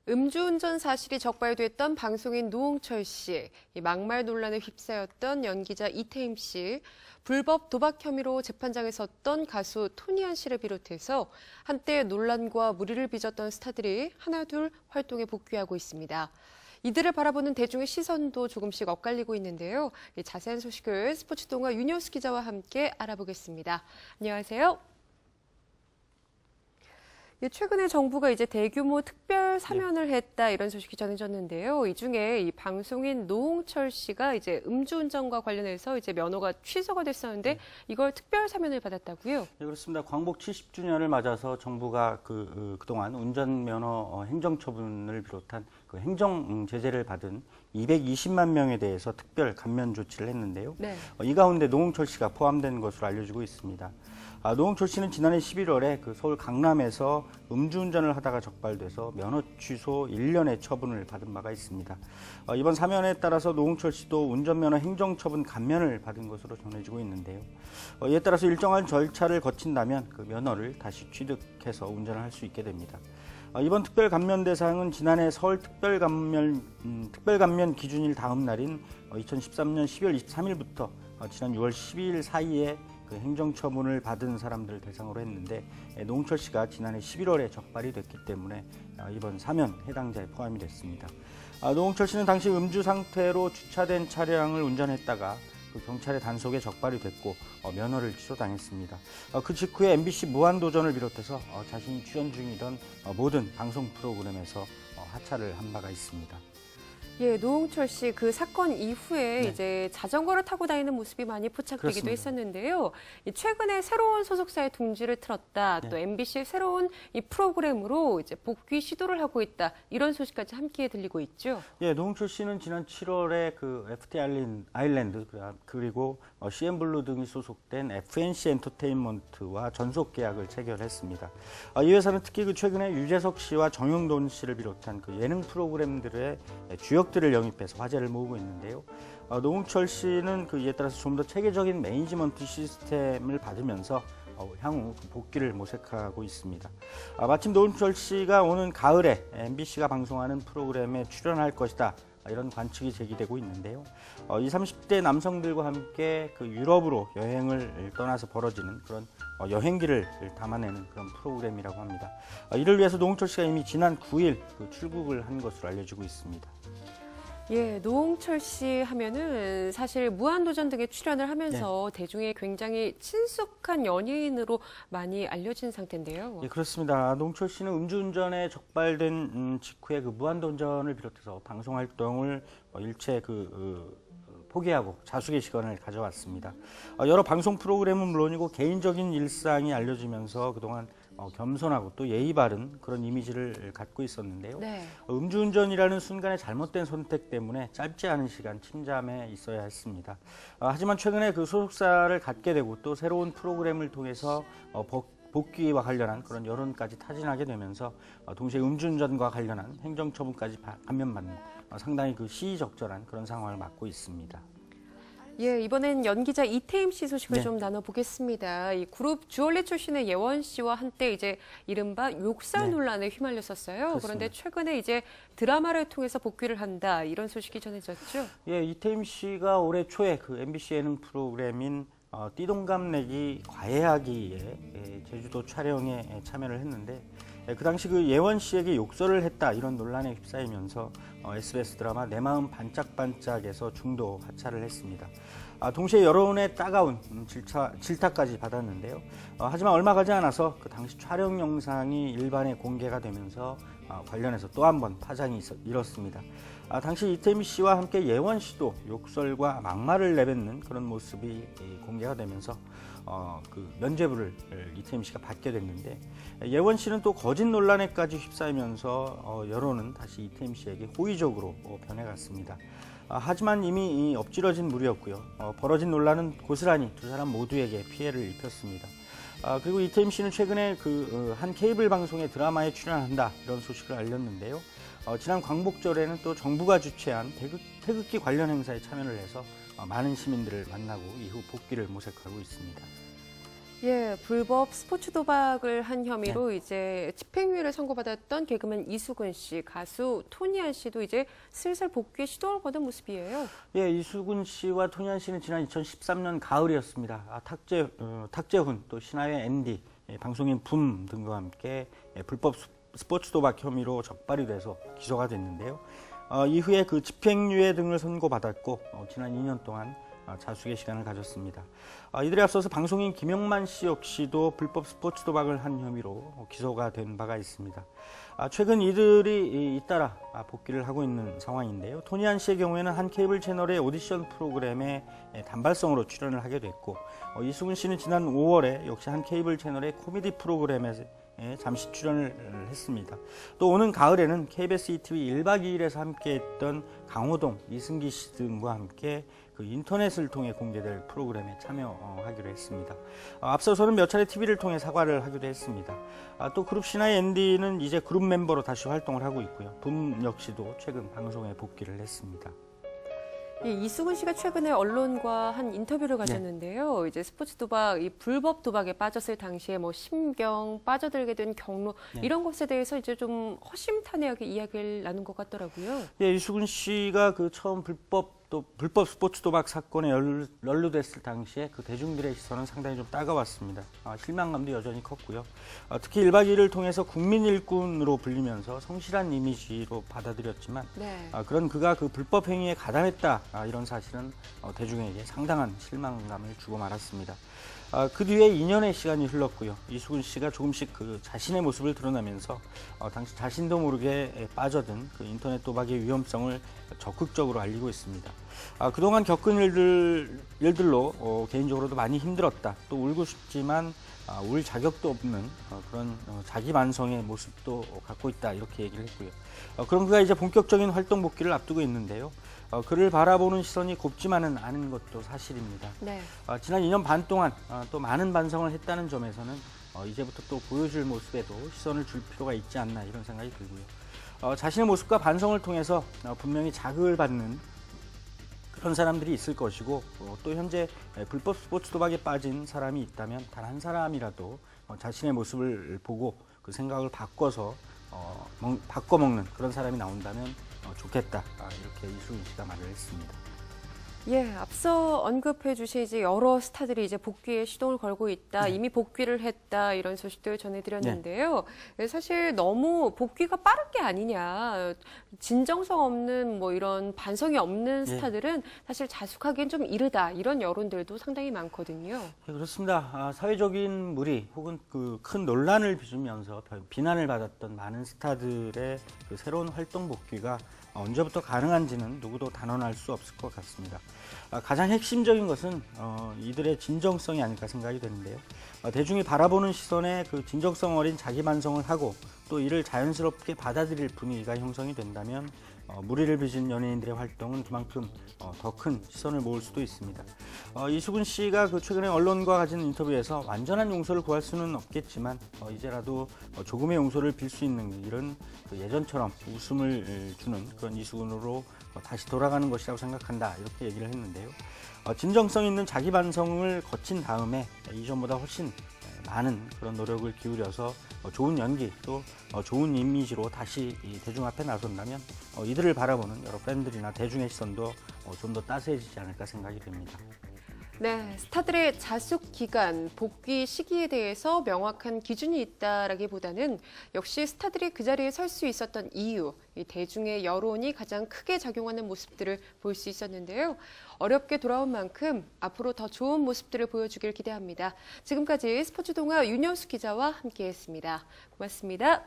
음주운전 사실이 적발됐던 방송인 노홍철 씨, 막말 논란에 휩싸였던 연기자 이태임 씨, 불법 도박 혐의로 재판장에 섰던 가수 토니안 씨를 비롯해서 한때 논란과 물의를 빚었던 스타들이 하나둘 활동에 복귀하고 있습니다. 이들을 바라보는 대중의 시선도 조금씩 엇갈리고 있는데요. 자세한 소식을 스포츠동화 윤효수 기자와 함께 알아보겠습니다. 안녕하세요. 최근에 정부가 이제 대규모 특별 사면을 했다 이런 소식이 전해졌는데요. 이 중에 이 방송인 노홍철 씨가 이제 음주운전과 관련해서 이제 면허가 취소가 됐었는데 이걸 특별 사면을 받았다고요? 네, 그렇습니다. 광복 70주년을 맞아서 정부가 그동안 운전면허 행정처분을 비롯한 그 행정 제재를 받은 220만 명에 대해서 특별 감면 조치를 했는데요. 네. 이 가운데 노홍철 씨가 포함된 것으로 알려지고 있습니다. 노홍철 씨는 지난해 11월에 그 서울 강남에서 음주운전을 하다가 적발돼서 면허 취소 1년의 처분을 받은 바가 있습니다. 이번 사면에 따라서 노홍철 씨도 운전면허 행정처분 감면을 받은 것으로 전해지고 있는데요. 이에 따라서 일정한 절차를 거친다면 그 면허를 다시 취득해서 운전을 할 수 있게 됩니다. 이번 특별 감면 대상은 지난해 서울 특별 감면 기준일 다음 날인 2013년 12월 23일부터 지난 6월 12일 사이에 그 행정처분을 받은 사람들을 대상으로 했는데 노홍철 씨가 지난해 11월에 적발이 됐기 때문에 이번 사면 해당자에 포함이 됐습니다. 노홍철 씨는 당시 음주 상태로 주차된 차량을 운전했다가 그 경찰의 단속에 적발이 됐고 면허를 취소당했습니다. 그 직후에 MBC 무한도전을 비롯해서 자신이 출연 중이던 모든 방송 프로그램에서 하차를 한 바가 있습니다. 예, 노홍철 씨 그 사건 이후에 네. 이제 자전거를 타고 다니는 모습이 많이 포착되기도 그렇습니다. 했었는데요. 최근에 새로운 소속사의 둥지를 틀었다. 또 MBC의 새로운 이 프로그램으로 이제 복귀 시도를 하고 있다. 이런 소식까지 함께 들리고 있죠. 예, 노홍철 씨는 지난 7월에 그 FT 아일랜드 그리고 CN블루 등이 소속된 FNC 엔터테인먼트와 전속 계약을 체결했습니다. 이 회사는 특히 그 최근에 유재석 씨와 정영돈 씨를 비롯한 그 예능 프로그램들의 주역들을 영입해서 화제를 모으고 있는데요. 노홍철 씨는 이에 따라서 좀 더 체계적인 매니지먼트 시스템을 받으면서 향후 복귀를 모색하고 있습니다. 마침 노홍철 씨가 오는 가을에 MBC가 방송하는 프로그램에 출연할 것이다. 이런 관측이 제기되고 있는데요. 20, 30대 남성들과 함께 그 유럽으로 여행을 떠나서 벌어지는 그런 여행기를 담아내는 그런 프로그램이라고 합니다. 이를 위해서 노홍철 씨가 이미 지난 9일 출국을 한 것으로 알려지고 있습니다. 예, 노홍철 씨 하면은 사실 무한도전 등에 출연을 하면서 네. 대중에 굉장히 친숙한 연예인으로 많이 알려진 상태인데요. 예, 그렇습니다. 노홍철 씨는 음주운전에 적발된 직후에 그 무한도전을 비롯해서 방송 활동을 일체 포기하고 자숙의 시간을 가져왔습니다. 여러 방송 프로그램은 물론이고 개인적인 일상이 알려지면서 그동안 겸손하고 또 예의 바른 그런 이미지를 갖고 있었는데요. 네. 음주운전이라는 순간의 잘못된 선택 때문에 짧지 않은 시간 침잠에 있어야 했습니다. 하지만 최근에 그 소속사를 갖게 되고 또 새로운 프로그램을 통해서 복귀와 관련한 그런 여론까지 타진하게 되면서 동시에 음주운전과 관련한 행정처분까지 감면받는 상당히 그 시의적절한 그런 상황을 맞고 있습니다. 예, 이번엔 연기자 이태임 씨 소식을 네. 좀 나눠보겠습니다. 이 그룹 주얼리 출신의 예원 씨와 한때 이제 이른바 욕설 네. 논란에 휘말렸었어요. 그렇습니다. 그런데 최근에 이제 드라마를 통해서 복귀를 한다 이런 소식이 전해졌죠. 예, 이태임 씨가 올해 초에 그 MBC 예능 프로그램인 띠동갑 내기 과외하기에 제주도 촬영에 참여를 했는데 그 당시 그 예원 씨에게 욕설을 했다 이런 논란에 휩싸이면서 SBS 드라마 내 마음 반짝반짝에서 중도 하차를 했습니다. 동시에 여론의 따가운 질타까지 받았는데요. 하지만 얼마 가지 않아서 그 당시 촬영 영상이 일반에 공개가 되면서 관련해서 또 한 번 파장이 일었습니다. 당시 이태임 씨와 함께 예원 씨도 욕설과 막말을 내뱉는 그런 모습이 공개가 되면서 그 면죄부를 이태임 씨가 받게 됐는데 예원 씨는 또 거짓 논란에까지 휩싸이면서 여론은 다시 이태임 씨에게 호의적으로 변해갔습니다. 하지만 이미 엎질러진 물이었고요. 벌어진 논란은 고스란히 두 사람 모두에게 피해를 입혔습니다. 그리고 이태임 씨는 최근에 한 케이블 방송의 드라마에 출연한다 이런 소식을 알렸는데요. 지난 광복절에는 또 정부가 주최한 태극기 관련 행사에 참여를 해서 많은 시민들을 만나고 이후 복귀를 모색하고 있습니다. 예, 불법 스포츠 도박을 한 혐의로 이제 집행유예를 선고받았던 개그맨 이수근 씨, 가수 토니안 씨도 이제 슬슬 복귀 시도를 거둔 모습이에요. 예, 이수근 씨와 토니안 씨는 지난 2013년 가을이었습니다. 탁재훈, 또 신하의 앤디, 방송인 붐 등과 함께 불법 스포츠 도박 혐의로 적발이 돼서 기소가 됐는데요. 이후에 그 집행유예 등을 선고받았고 지난 2년 동안 자숙의 시간을 가졌습니다. 이들에 앞서서 방송인 김용만 씨 역시도 불법 스포츠 도박을 한 혐의로 기소가 된 바가 있습니다. 최근 이들이 잇따라 복귀를 하고 있는 상황인데요. 토니안 씨의 경우에는 한 케이블 채널의 오디션 프로그램에 단발성으로 출연을 하게 됐고, 이수근 씨는 지난 5월에 역시 한 케이블 채널의 코미디 프로그램에 잠시 출연을 했습니다. 또 오는 가을에는 KBS ETV 1박 2일에서 함께했던 강호동, 이승기 씨 등과 함께 그 인터넷을 통해 공개될 프로그램에 참여하기로 했습니다. 앞서서는 몇 차례 TV를 통해 사과를 하기도 했습니다. 또 그룹 신화의 앤디는 이제 그룹 멤버로 다시 활동을 하고 있고요. 붐 역시도 최근 방송에 복귀를 했습니다. 이수근 씨가 최근에 언론과 한 인터뷰를 가졌는데요. 이제 스포츠 도박, 이 불법 도박에 빠졌을 당시에 뭐 심경, 빠져들게 된 경로 이런 것에 대해서 이제 좀 허심탄회하게 이야기를 나눈 것 같더라고요. 예, 이수근 씨가 그 처음 불법 스포츠 도박 사건에 연루됐을 당시에 그 대중들의 시선은 상당히 좀 따가웠습니다. 실망감도 여전히 컸고요. 특히 1박 2일을 통해서 국민 일꾼으로 불리면서 성실한 이미지로 받아들였지만 그런 그가 그 불법 행위에 가담했다 이런 사실은 대중에게 상당한 실망감을 주고 말았습니다. 그 뒤에 2년의 시간이 흘렀고요. 이수근 씨가 조금씩 그 자신의 모습을 드러내면서 당시 자신도 모르게 빠져든 그 인터넷 도박의 위험성을 적극적으로 알리고 있습니다. 그동안 겪은 일들로 개인적으로도 많이 힘들었다. 또 울고 싶지만 울 자격도 없는 그런 자기 반성의 모습도 갖고 있다. 이렇게 얘기를 했고요. 그럼 그가 이제 본격적인 활동 복귀를 앞두고 있는데요. 그를 바라보는 시선이 곱지만은 않은 것도 사실입니다. 지난 2년 반 동안 또 많은 반성을 했다는 점에서는 이제부터 또 보여줄 모습에도 시선을 줄 필요가 있지 않나 이런 생각이 들고요. 자신의 모습과 반성을 통해서 분명히 자극을 받는 그런 사람들이 있을 것이고 또 현재 불법 스포츠 도박에 빠진 사람이 있다면 단 한 사람이라도 자신의 모습을 보고 그 생각을 바꿔서 바꿔먹는 그런 사람이 나온다면 좋겠다. 이렇게 이수근 씨가 말을 했습니다. 예, 앞서 언급해 주신 이제 여러 스타들이 이제 복귀에 시동을 걸고 있다. 이미 복귀를 했다. 이런 소식들 전해드렸는데요. 사실 너무 복귀가 빠른 게 아니냐. 진정성 없는 뭐 이런 반성이 없는 스타들은 사실 자숙하기엔 좀 이르다. 이런 여론들도 상당히 많거든요. 네, 그렇습니다. 사회적인 무리 혹은 그 큰 논란을 빚으면서 비난을 받았던 많은 스타들의 그 새로운 활동 복귀가 언제부터 가능한지는 누구도 단언할 수 없을 것 같습니다. 가장 핵심적인 것은 이들의 진정성이 아닐까 생각이 되는데요. 대중이 바라보는 시선에 그 진정성 어린 자기 반성을 하고 또 이를 자연스럽게 받아들일 분위기가 형성이 된다면 무리를 빚은 연예인들의 활동은 그만큼 더 큰 시선을 모을 수도 있습니다. 이수근 씨가 그 최근에 언론과 가진 인터뷰에서 완전한 용서를 구할 수는 없겠지만 이제라도 조금의 용서를 빌 수 있는 일은 그 예전처럼 웃음을 주는 그런 이수근으로 다시 돌아가는 것이라고 생각한다 이렇게 얘기를 했는데요. 진정성 있는 자기 반성을 거친 다음에 이전보다 훨씬 많은 그런 노력을 기울여서 좋은 연기 또 좋은 이미지로 다시 대중 앞에 나선다면 이들을 바라보는 여러 팬들이나 대중의 시선도 좀 더 따스해지지 않을까 생각이 됩니다. 네, 스타들의 자숙 기간, 복귀 시기에 대해서 명확한 기준이 있다라기보다는 역시 스타들이 그 자리에 설 수 있었던 이유, 이 대중의 여론이 가장 크게 작용하는 모습들을 볼 수 있었는데요. 어렵게 돌아온 만큼 앞으로 더 좋은 모습들을 보여주길 기대합니다. 지금까지 스포츠동아 윤여수 기자와 함께했습니다. 고맙습니다.